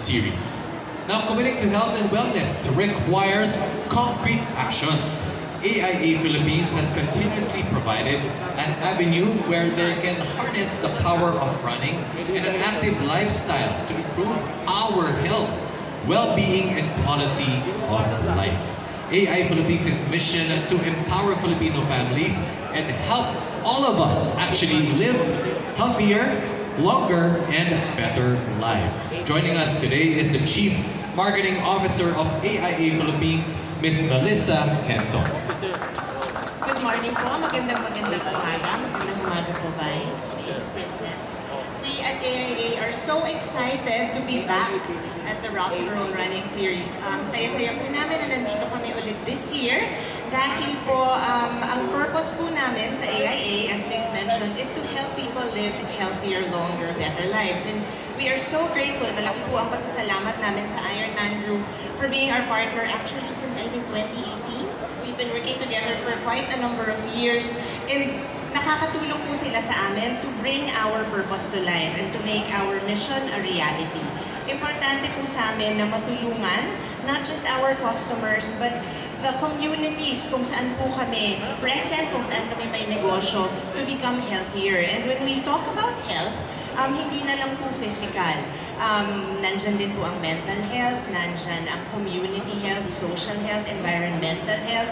series. Now, committing to health and wellness requires concrete actions. AIA Philippines has continuously provided an avenue where they can harness the power of running and an active lifestyle to improve our health, well-being, and quality of life. AIA Philippines' mission to empower Filipino families and help all of us actually live healthier, longer, and better lives. Joining us today is the Chief Marketing Officer of AIA Philippines, Ms. Melissa Henson. Good morning po. Magandang umaga. Magandang umaga po, Vice, Princess. We at AIA are so excited to be back at the Rock and Roll Running Series. Saya-saya po namin na nandito kami ulit this year dahil po ang purpose po namin sa AIA, as Mix mentioned, is to help people live healthier, longer, better lives. And we are so grateful. Malaki po ang pasasalamat namin sa Ironman Group for being our partner actually since I think 2018. We've been working together for quite a number of years, and nakakatulong po sila sa amin to bring our purpose to life and to make our mission a reality. Importante po sa amin na matulungan not just our customers but the communities kung saan po kami present, kung saan kami may negosyo to become healthier. And when we talk about health, hindi na lang po physical. Nandyan din po ang mental health, nandyan ang community health, social health, environmental health,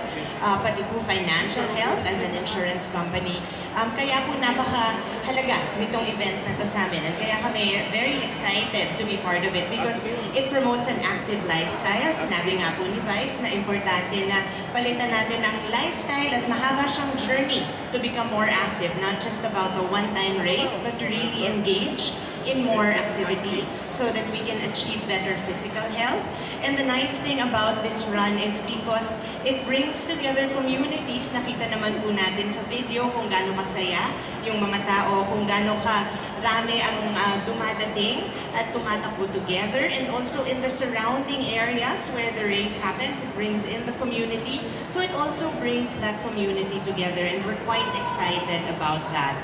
pati po financial health as an insurance company. Kaya po napakahalaga nitong event na to sa amin. And kaya kami very excited to be part of it because it promotes an active lifestyle. Sinabi nga po ni Vice na importante na palitan natin ang lifestyle at mahaba siyang journey to become more active. Not just about a one-time race, but to really engage in more activity so that we can achieve better physical health. And the nice thing about this run is because it brings together communities. Nakita naman po natin sa video kung gaano kasaya yung mga tao, kung gaano karami ang dumadating at tumatakbo together. And also in the surrounding areas where the race happens, it brings in the community. So it also brings that community together, and we're quite excited about that.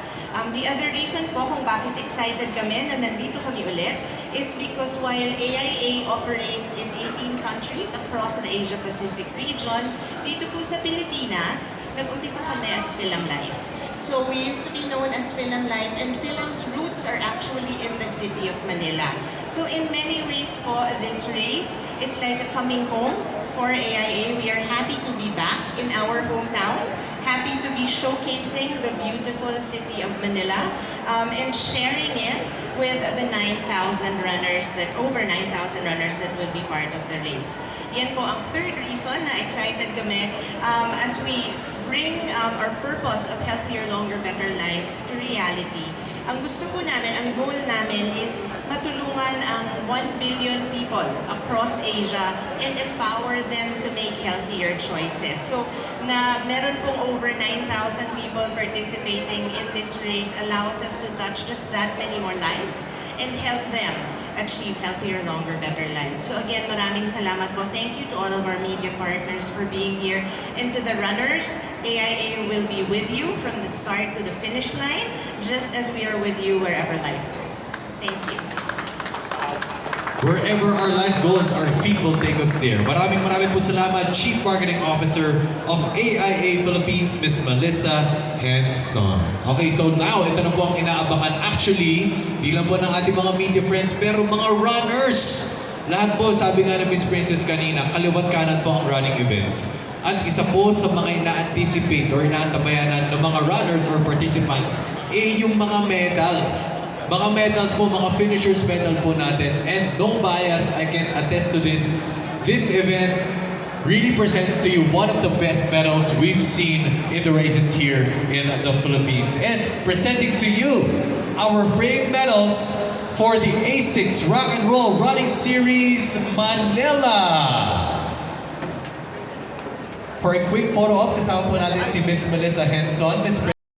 The other reason po kung bakit excited kami na nandito kami ulit is because while AIA operates in 18 countries across the Asia-Pacific region, dito po sa Pilipinas, nag-umpisa kami as Film Life. So we used to be known as Film Life, and Film's roots are actually in the city of Manila. So in many ways po, this race is like a coming home for AIA. We are happy to be back in our hometown. Happy to be showcasing the beautiful city of Manila and sharing it with the 9,000 runners over 9,000 runners that will be part of the race. Yan po ang third reason na excited kami as we bring our purpose of healthier, longer, better lives to reality. Ang gusto po namin, ang goal namin is matulungan ang 1 billion people across Asia and empower them to make healthier choices. So, na meron pong over 9,000 people participating in this race allows us to touch just that many more lives and help them achieve healthier, longer, better lives. So again, maraming salamat po. Thank you to all of our media partners for being here. And to the runners, AIA will be with you from the start to the finish line, just as we are with you wherever life goes. Thank you. Wherever our life goes, our feet will take us there. Maraming po salamat, Chief Marketing Officer of AIA Philippines, Ms. Melissa Henson. Okay, so now, ito na po ang inaabangan. Actually, di lang po ng ating mga media friends, pero mga runners. Lahat po, sabi nga ng Ms. Princess kanina, kaliwat kanan po ang running events. At isa po sa mga ina-anticipate or inaantabayanan ng mga runners or participants, yung mga medal. Mga medals po, mga finishers medal po natin. And no bias, I can attest to this. This event really presents to you one of the best medals we've seen in the races here in the Philippines. And presenting to you our framed medals for the A6 Rock and Roll Running Series Manila. For a quick photo op, kasama po natin si Ms. Melissa Henson. Ms.